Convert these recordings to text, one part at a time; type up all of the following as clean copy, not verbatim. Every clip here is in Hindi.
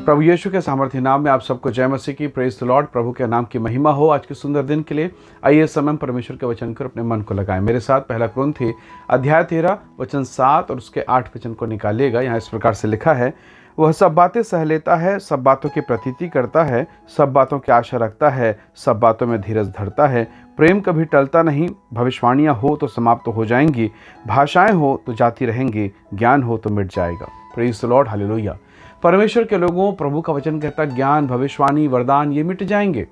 प्रभु यीशु के सामर्थ्य नाम में आप सबको जय मसीह की। Praise the Lord. प्रभु के नाम की महिमा हो। आज के सुंदर दिन के लिए आइए समय परमेश्वर के वचन कर अपने मन को लगाएं। मेरे साथ पहला कुरिन्थी अध्याय 13 वचन 7 और उसके 8 वचन को निकालिएगा। यहाँ इस प्रकार से लिखा है, वह सब बातें सह लेता है, सब बातों की प्रतीति करता है, सब बातों की आशा रखता है, सब बातों में धीरज धरता है। प्रेम कभी टलता नहीं। भविष्यवाणियाँ हो तो समाप्त हो जाएंगी, भाषाएं हो तो जाती रहेंगी, ज्ञान हो तो मिट जाएगा। Praise the Lord. हालेलुया। परमेश्वर के लोगों, प्रभु का वचन कहता है ज्ञान, भविष्यवाणी, वरदान ये मिट जाएंगे।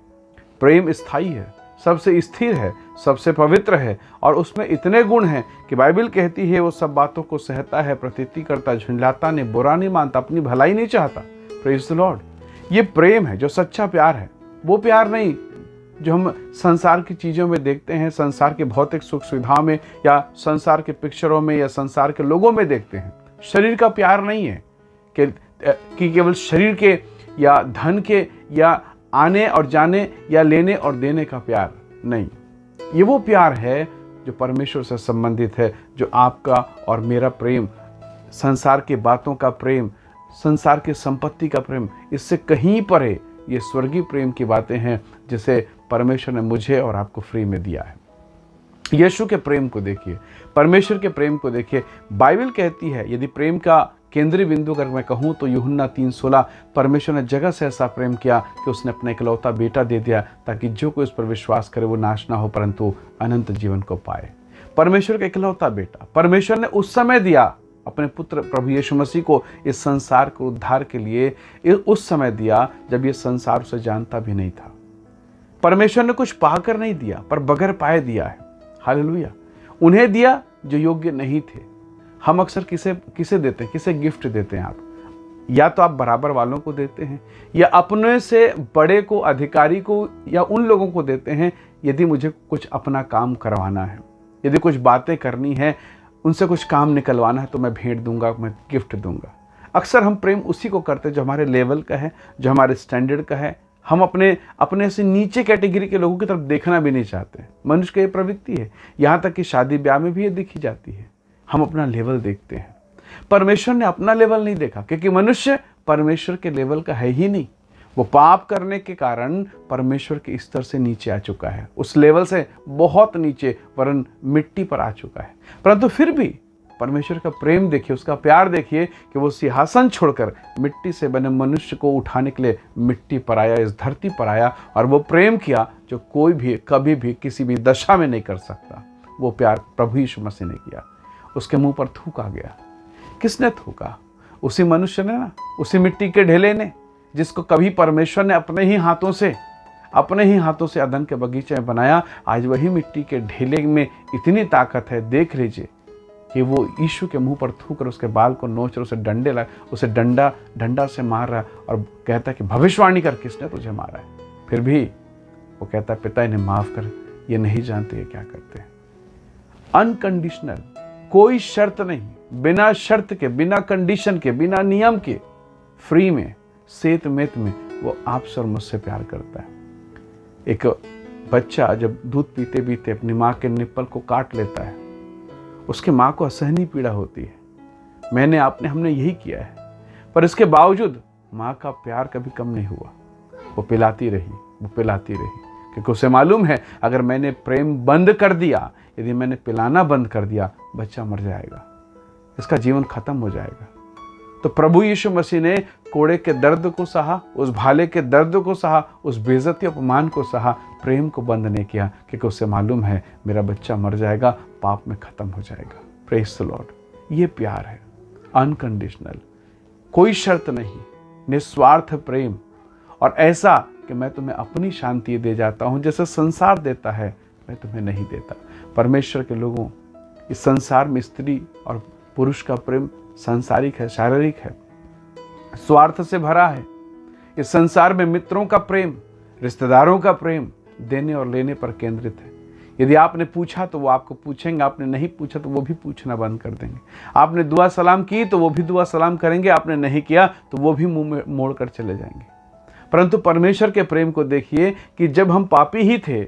प्रेम स्थायी है, सबसे स्थिर है, सबसे पवित्र है और उसमें इतने गुण हैं कि बाइबल कहती है वो सब बातों को सहता है, प्रतीति करता, झुंझलाता नहीं, बुरा नहीं मानता, अपनी भलाई नहीं चाहता। Praise the Lord. ये प्रेम है जो सच्चा प्यार है। वो प्यार नहीं जो हम संसार की चीज़ों में देखते हैं, संसार के भौतिक सुख सुविधा में या संसार के पिक्चरों में या संसार के लोगों में देखते हैं। शरीर का प्यार नहीं है कि केवल शरीर के या धन के या आने और जाने या लेने और देने का प्यार नहीं। ये वो प्यार है जो परमेश्वर से संबंधित है, जो आपका और मेरा प्रेम, संसार के बातों का प्रेम, संसार की संपत्ति का प्रेम, इससे कहीं परे ये स्वर्गीय प्रेम की बातें हैं जिसे परमेश्वर ने मुझे और आपको फ्री में दिया है। यीशु के प्रेम को देखिए, परमेश्वर के प्रेम को देखिए। बाइबल कहती है, यदि प्रेम का केंद्रीय बिंदु अगर मैं कहूँ तो यूहन्ना 3:16, परमेश्वर ने जगत से ऐसा प्रेम किया कि उसने अपना इकलौता बेटा दे दिया ताकि जो कोई उस पर विश्वास करे वो नाश ना हो परंतु अनंत जीवन को पाए। परमेश्वर का इकलौता बेटा परमेश्वर ने उस समय दिया, अपने पुत्र प्रभु यीशु मसीह को इस संसार को उद्धार के लिए उस समय दिया जब ये संसार उसे जानता भी नहीं था। परमेश्वर ने कुछ पाकर नहीं दिया पर बगैर पाए दिया है। हालेलुया। उन्हें दिया जो योग्य नहीं थे। हम अक्सर किसे देते हैं, किसे गिफ्ट देते हैं आप? या तो आप बराबर वालों को देते हैं या अपने से बड़े को, अधिकारी को या उन लोगों को देते हैं यदि मुझे कुछ अपना काम करवाना है, यदि कुछ बातें करनी है, उनसे कुछ काम निकलवाना है तो मैं भेंट दूंगा, मैं गिफ्ट दूंगा। अक्सर हम प्रेम उसी को करते हैं जो हमारे लेवल का है, जो हमारे स्टैंडर्ड का है। हम अपने से नीचे कैटेगरी के लोगों की तरफ देखना भी नहीं चाहते। मनुष्य की ये प्रवृत्ति है, यहाँ तक कि शादी ब्याह में भी ये दिखी जाती है। हम अपना लेवल देखते हैं। परमेश्वर ने अपना लेवल नहीं देखा क्योंकि मनुष्य परमेश्वर के लेवल का है ही नहीं। वो पाप करने के कारण परमेश्वर के स्तर से नीचे आ चुका है, उस लेवल से बहुत नीचे, वरन मिट्टी पर आ चुका है। परंतु फिर भी परमेश्वर का प्रेम देखिए, उसका प्यार देखिए कि वो सिंहासन छोड़कर मिट्टी से बने मनुष्य को उठाने के लिए मिट्टी पर आया, इस धरती पर आया और वो प्रेम किया जो कोई भी कभी भी किसी भी दशा में नहीं कर सकता। वो प्यार प्रभु यीशु मसीह ने किया। उसके मुंह पर थूका गया। किसने थूका? उसी मनुष्य ने ना, उसी मिट्टी के ढेले ने जिसको कभी परमेश्वर ने अपने ही हाथों से अदन के बगीचे में बनाया। आज वही मिट्टी के ढेले में इतनी ताकत है, देख लीजिए, कि वो यीशु के मुंह पर थूक कर उसके बाल को नोच कर उसे डंडा से मार रहा है और कहता है कि भविष्यवाणी कर, किसने तुझे मारा है? फिर भी वो कहता है, पिता इन्हें माफ कर, ये नहीं जानते ये क्या करते हैं। अनकंडीशनल, कोई शर्त नहीं, बिना शर्त के, बिना कंडीशन के, बिना नियम के, फ्री में, सेत मेत में वो आपसे और मुझसे प्यार करता है। एक बच्चा जब दूध पीते पीते अपनी माँ के निप्पल को काट लेता है, उसके माँ को असहनीय पीड़ा होती है। हमने यही किया है, पर इसके बावजूद माँ का प्यार कभी कम नहीं हुआ। वो पिलाती रही, क्योंकि उसे मालूम है अगर मैंने प्रेम बंद कर दिया, यदि मैंने पिलाना बंद कर दिया, बच्चा मर जाएगा, इसका जीवन खत्म हो जाएगा। तो प्रभु यीशु मसीह ने कोड़े के दर्द को सहा, उस भाले के दर्द को सहा, उस बेइज्जती अपमान को सहा, प्रेम को बंद नहीं किया क्योंकि उसे मालूम है मेरा बच्चा मर जाएगा, पाप में खत्म हो जाएगा। Praise the Lord. ये प्यार है, अनकंडीशनल, कोई शर्त नहीं, निस्वार्थ प्रेम। और ऐसा कि मैं तुम्हें अपनी शांति दे जाता हूँ, जैसे संसार देता है मैं तुम्हें नहीं देता। परमेश्वर के लोगों, इस संसार में स्त्री और पुरुष का प्रेम सांसारिक है, शारीरिक है, स्वार्थ से भरा है। इस संसार में मित्रों का प्रेम, रिश्तेदारों का प्रेम देने और लेने पर केंद्रित है। यदि आपने पूछा तो वो आपको पूछेंगे, आपने नहीं पूछा तो वो भी पूछना बंद कर देंगे। आपने दुआ सलाम की तो वो भी दुआ सलाम करेंगे, आपने नहीं किया तो वो भी मुंह मोड़ कर चले जाएंगे। परंतु परमेश्वर के प्रेम को देखिए कि जब हम पापी ही थे,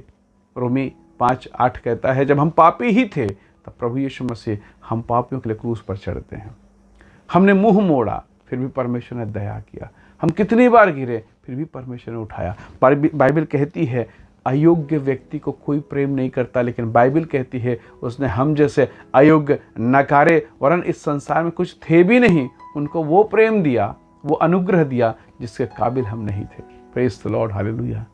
रोमी 5:8 कहता है, जब हम पापी ही थे तब प्रभु यीशु मसीह हम पापियों के लिए क्रूस पर चढ़ते हैं। हमने मुंह मोड़ा, फिर भी परमेश्वर ने दया किया। हम कितनी बार गिरे, फिर भी परमेश्वर ने उठाया। बाइबल कहती है अयोग्य व्यक्ति को कोई प्रेम नहीं करता, लेकिन बाइबल कहती है उसने हम जैसे अयोग्य, नकारे, वरन इस संसार में कुछ थे भी नहीं, उनको वो प्रेम दिया, वो अनुग्रह दिया जिसके काबिल हम नहीं थे। Praise the Lord, hallelujah.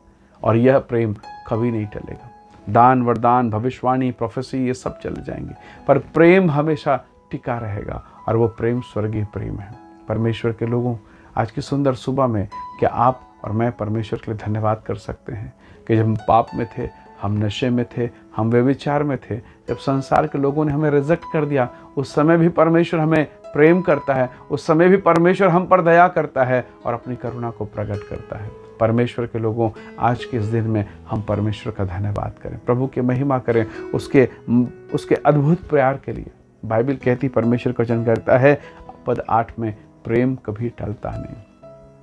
और यह प्रेम कभी नहीं टलेगा। दान, वरदान, भविष्यवाणी, प्रोफेसी, ये सब चले जाएंगे, पर प्रेम हमेशा टिका रहेगा, और वो प्रेम स्वर्गीय प्रेम है। परमेश्वर के लोगों, आज की सुंदर सुबह में क्या आप और मैं परमेश्वर के लिए धन्यवाद कर सकते हैं कि जब हम पाप में थे, हम नशे में थे, हम व्यभिचार में थे, जब संसार के लोगों ने हमें रिजेक्ट कर दिया, उस समय भी परमेश्वर हमें प्रेम करता है, उस समय भी परमेश्वर हम पर दया करता है और अपनी करुणा को प्रकट करता है। परमेश्वर के लोगों, आज के इस दिन में हम परमेश्वर का धन्यवाद करें, प्रभु की महिमा करें उसके अद्भुत प्यार के लिए। बाइबल कहती, परमेश्वर का वचन कहता है पद 8 में, प्रेम कभी टलता नहीं।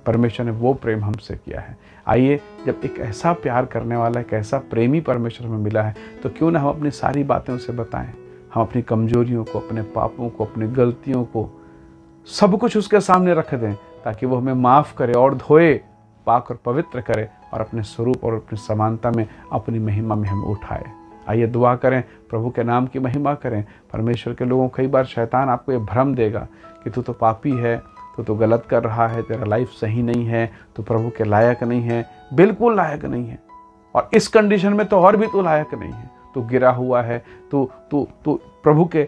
परमेश्वर ने वो प्रेम हमसे किया है। आइए, जब एक ऐसा प्यार करने वाला, एक ऐसा प्रेमी परमेश्वर हमें मिला है, तो क्यों ना हम अपनी सारी बातें उसे बताएं। हम अपनी कमजोरियों को, अपने पापों को, अपनी गलतियों को, सब कुछ उसके सामने रख दें, ताकि वो हमें माफ़ करे और धोए, पाक और पवित्र करे, और अपने स्वरूप और अपनी समानता में, अपनी महिमा में हमें उठाए। आइए दुआ करें, प्रभु के नाम की महिमा करें। परमेश्वर के लोगों, कई बार शैतान आपको ये भ्रम देगा कि तू तो पापी है, तू तो गलत कर रहा है, तेरा लाइफ सही नहीं है, तू प्रभु के लायक नहीं है। बिल्कुल लायक नहीं है, और इस कंडीशन में तो और भी तू लायक नहीं है। तू गिरा हुआ है, तू तू तू प्रभु के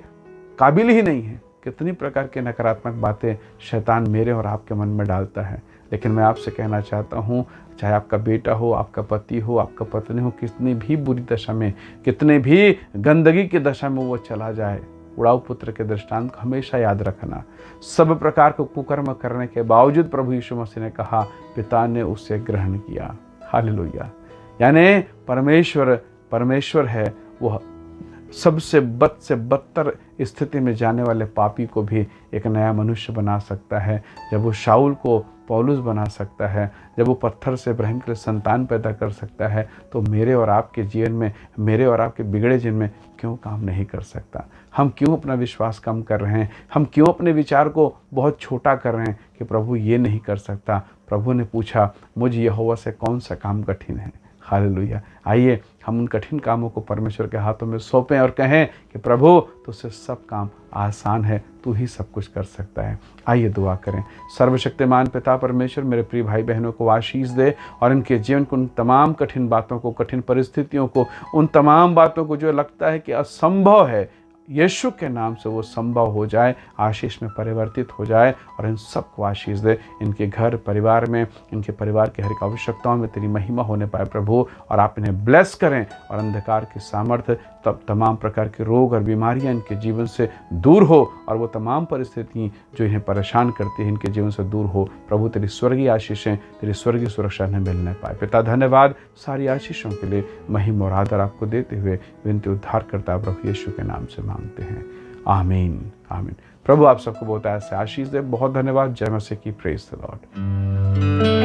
काबिल ही नहीं है। कितनी प्रकार के नकारात्मक बातें शैतान मेरे और आपके मन में डालता है। लेकिन मैं आपसे कहना चाहता हूँ, चाहे आपका बेटा हो, आपका पति हो, आपका पत्नी हो, कितनी भी बुरी दशा में, कितने भी गंदगी की दशा में वो चला जाए, उड़ाऊ पुत्र के दृष्टांत को हमेशा याद रखना। सब प्रकार के कुकर्म करने के बावजूद प्रभु यीशु मसीह ने कहा, पिता ने उसे ग्रहण किया। हालेलुया। यानी परमेश्वर है, वह सबसे बद से बदतर स्थिति में जाने वाले पापी को भी एक नया मनुष्य बना सकता है। जब वो शाऊल को पौलुस बना सकता है, जब वो पत्थर से इब्राहिम के लिए संतान पैदा कर सकता है, तो मेरे और आपके जीवन में, मेरे और आपके बिगड़े जीवन में क्यों काम नहीं कर सकता? हम क्यों अपना विश्वास कम कर रहे हैं? हम क्यों अपने विचार को बहुत छोटा कर रहे हैं कि प्रभु ये नहीं कर सकता? प्रभु ने पूछा, मुझ यहोवा से कौन सा काम कठिन है? हालेलुया। आइए हम उन कठिन कामों को परमेश्वर के हाथों में सौंपें और कहें कि प्रभु तुझसे सब काम आसान है, तू ही सब कुछ कर सकता है। आइए दुआ करें। सर्वशक्तिमान पिता परमेश्वर, मेरे प्रिय भाई बहनों को आशीष दे, और इनके जीवन को, उन तमाम कठिन बातों को, कठिन परिस्थितियों को, उन तमाम बातों को जो लगता है कि असंभव है, यीशु के नाम से वो संभव हो जाए, आशीष में परिवर्तित हो जाए, और इन सबको आशीष दे। इनके घर परिवार में, इनके परिवार की हर एक आवश्यकताओं में तेरी महिमा होने पाए प्रभु, और आप इन्हें ब्लेस करें, और अंधकार की सामर्थ्य, तब तमाम प्रकार के रोग और बीमारियां इनके जीवन से दूर हो, और वो तमाम परिस्थिति जो इन्हें परेशान करती है इनके जीवन से दूर हो। प्रभु तेरी स्वर्गीय आशीषें, तेरी स्वर्गीय सुरक्षा इन्हें मिलने पाए। पिता धन्यवाद, सारी आशीषों के लिए महिमा और आदर आपको देते हुए विनती उद्धार करता प्रभु यीशु के नाम से मांगते हैं, आमीन आमीन। प्रभु आप सबको बहुत ऐसे आशीष दे। बहुत धन्यवाद। जय मसीह की। Praise the Lord.